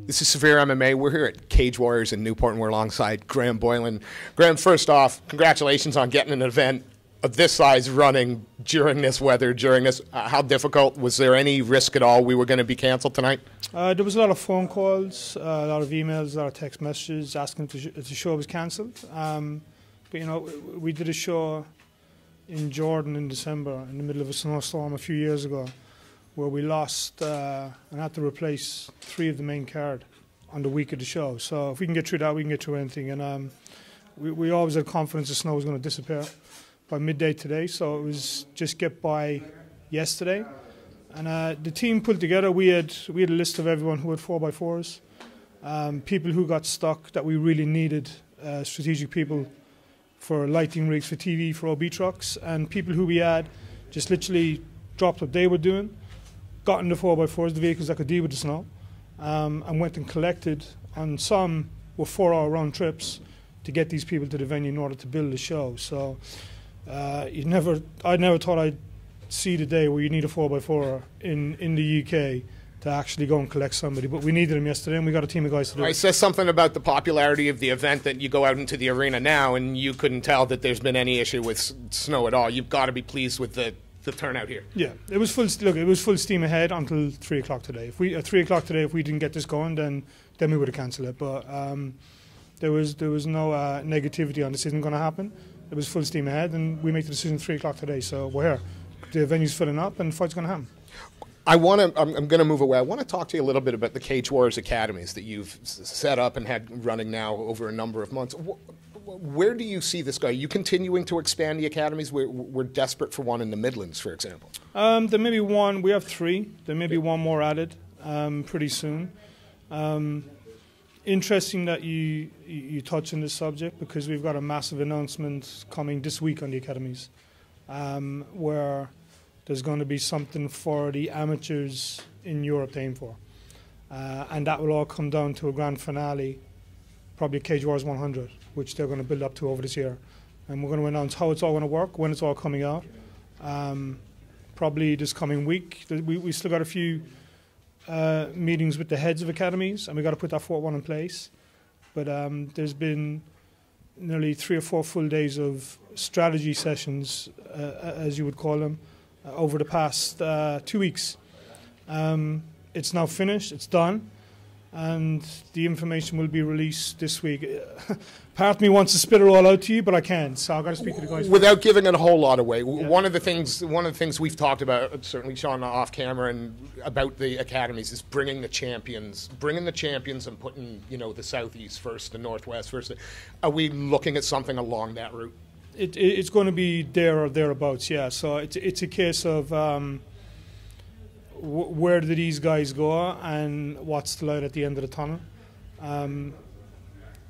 This is Severe MMA. We're here at Cage Warriors in Newport, and we're alongside Graham Boylan. Graham, first off, congratulations on getting an event of this size running during this weather, during this. How difficult? Was there any risk at all we were going to be canceled tonight? There was a lot of phone calls, a lot of emails, a lot of text messages asking if the show was cancelled. But, you know, we did a show in Jordan in December in the middle of a snowstorm a few years ago, where we lost and had to replace 3 of the main card on the week of the show. So if we can get through that, we can get through anything. And we always had confidence the snow was going to disappear by midday today. So it was just get by yesterday. And the team pulled together. We had a list of everyone who had 4x4s, people who got stuck that we really needed, strategic people for lighting rigs, for TV, for OB trucks, and people who we had just literally dropped what they were doing, got in the 4x4s, the vehicles that could deal with the snow, and went and collected on some were 4-hour round trips to get these people to the venue in order to build the show. So I never thought I'd see the day where you need a 4x4 in the UK to actually go and collect somebody, but we needed them yesterday, and we got a team of guys to do it. It says something about the popularity of the event that you go out into the arena now, and you couldn't tell that there's been any issue with snow at all. You've got to be pleased with the turnout here. Yeah, it was full. Look, it was full steam ahead until 3 o'clock today. If we at 3 o'clock today, if we didn't get this going, then we would have cancelled it. But there was no negativity on this isn't going to happen. It was full steam ahead, and we made the decision at 3 o'clock today. So we're here. The venue's filling up, and the fight's going to happen. I'm going to move away. I want to talk to you a little bit about the Cage Warriors Academies that you've set up and had running now over a number of months. Where do you see this guy? Are you continuing to expand the academies? We're desperate for one in the Midlands, for example. There may be one. We have 3. There may be one more added pretty soon. Interesting that you touch on this subject, because we've got a massive announcement coming this week on the academies, where there's going to be something for the amateurs in Europe to aim for. And that will all come down to a grand finale, probably Cage Warriors 100, which they're going to build up to over this year. And we're going to announce how it's all going to work, when it's all coming out. Probably this coming week. We still got a few meetings with the heads of academies, and we've got to put that 4-1 in place. But there's been nearly 3 or 4 full days of strategy sessions, as you would call them, over the past 2 weeks. It's now finished, it's done, and the information will be released this week. Part of me wants to spit it all out to you, but I can't, so I've got to speak to the guys. Without giving it a whole lot away, yeah. one of the things we've talked about, certainly Sean off camera, and about the academies, is bringing the champions and putting, you know, the Southeast first, the Northwest first. Are we looking at something along that route? It's going to be there or thereabouts, yeah. So it's a case of where do these guys go and what's the light at the end of the tunnel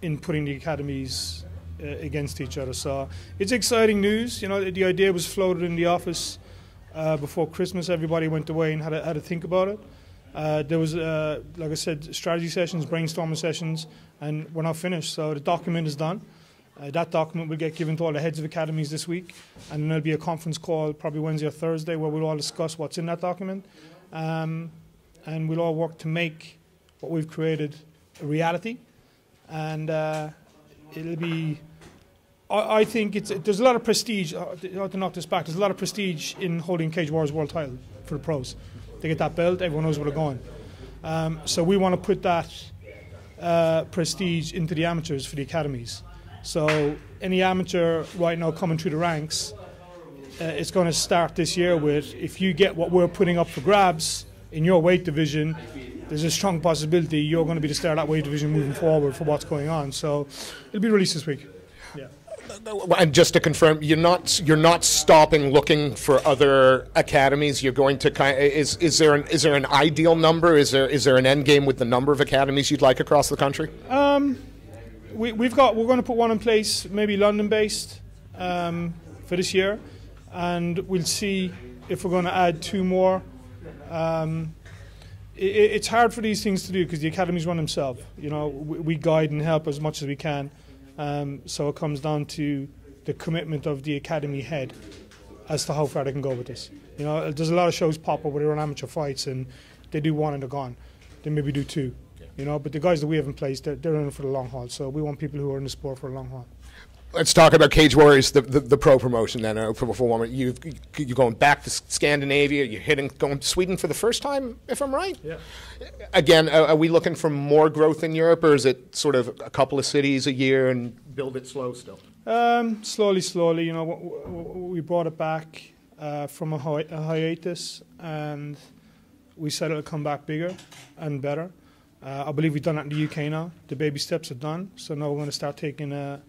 in putting the academies against each other. So it's exciting news. You know, the idea was floated in the office before Christmas. Everybody went away and had to think about it. There was, like I said, strategy sessions, brainstorming sessions, and we're not finished. So the document is done. That document will get given to all the heads of academies this week, and then there'll be a conference call probably Wednesday or Thursday where we'll all discuss what's in that document, and we'll all work to make what we've created a reality. And it'll be, I think there's a lot of prestige, to knock this back, there's a lot of prestige in holding Cage Warriors World title for the pros. They get that belt, everyone knows where they're going. So we want to put that prestige into the amateurs for the academies. So any amateur right now coming through the ranks, it's going to start this year with, if you get what we're putting up for grabs in your weight division, there's a strong possibility you're going to be the star of that weight division moving forward for what's going on. So it'll be released this week. Yeah. And just to confirm, you're not stopping looking for other academies. You're going to is there an ideal number? Is there an end game with the number of academies you'd like across the country? We're going to put one in place, maybe London-based, for this year, and we'll see if we're going to add 2 more. It's hard for these things to do because the academies run themselves. You know, we guide and help as much as we can. So it comes down to the commitment of the academy head as to how far they can go with this. You know, there's a lot of shows pop up where they run amateur fights and they do one and they're gone. They maybe do 2. Yeah. you know. But the guys that we have in place, they're in it for the long haul. So we want people who are in the sport for the long haul. Let's talk about Cage Warriors, the pro promotion then. For a moment, you're going back to Scandinavia. You're going to Sweden for the first time, if I'm right. Yeah. Again, are we looking for more growth in Europe, or is it sort of a couple of cities a year and build it slow still? Slowly. You know, we brought it back from a hiatus, and we said it'll come back bigger and better. I believe we've done that in the UK now. The baby steps are done, so now we're going to start taking a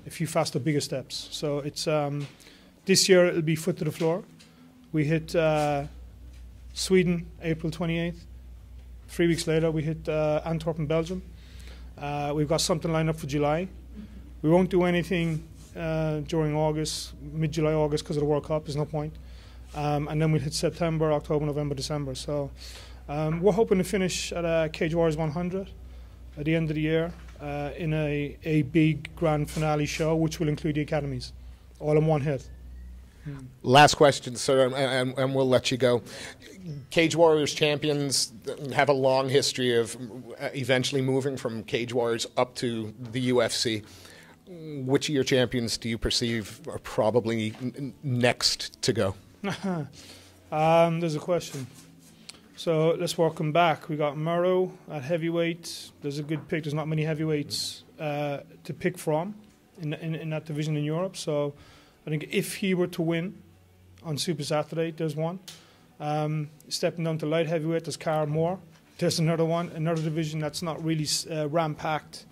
few faster, bigger steps. So it's this year it'll be foot to the floor. We hit Sweden April 28th. 3 weeks later we hit Antwerp in Belgium. We've got something lined up for July. We won't do anything during August, mid-July, August, because of the World Cup. There's no point. And then we'll hit September, October, November, December. So we're hoping to finish at Cage Warriors 100 at the end of the year. In a big grand finale show, which will include the academies, all in one hit. Last question, sir, and we'll let you go. Cage Warriors champions have a long history of eventually moving from Cage Warriors up to the UFC. Which of your champions do you perceive are probably next to go? There's a question. So let's work them back. We got Murrow at heavyweight. There's a good pick. There's not many heavyweights to pick from in that division in Europe. So I think if he were to win on Super Saturday, there's one. Stepping down to light heavyweight, there's Carl Moore. There's another one, another division that's not really ram-packed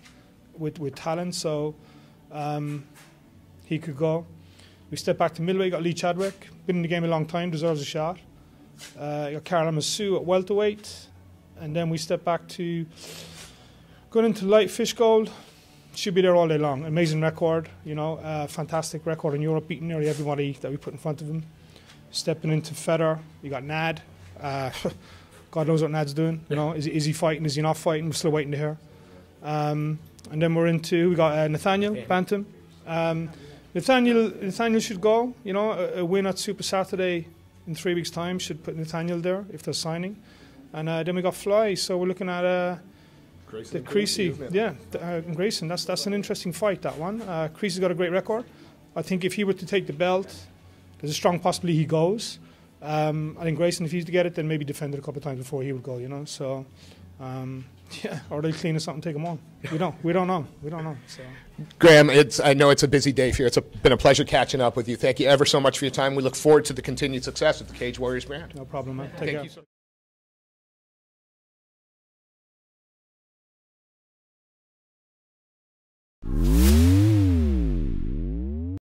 with talent. So he could go. We step back to middleweight, got Lee Chadwick. Been in the game a long time, deserves a shot. Got Carla Massou at welterweight, and then we step back to going into light Fishgold. Should be there all day long. Amazing record, you know, fantastic record in Europe, beating nearly everybody that we put in front of him. Stepping into feather, you got Nad. God knows what Nad's doing. You know, is he fighting? Is he not fighting? We're still waiting to hear. And then we got Nathaniel Bantam. Nathaniel should go. You know, a win at Super Saturday in 3 weeks' time should put Nathaniel there if they're signing. And then we got Fly, so we're looking at the Creasy. Yeah, Grayson. That's an interesting fight, that one. Creasy's got a great record. I think if he were to take the belt, there's a strong possibility he goes. I think Grayson, if he's to get it, then maybe defend it a couple of times before he would go, you know. So, yeah, or they'll clean us up and take him on. We don't know. So. Graham, I know it's a busy day for you. It's been a pleasure catching up with you. Thank you ever so much for your time. We look forward to the continued success of the Cage Warriors brand. No problem, man. Take care.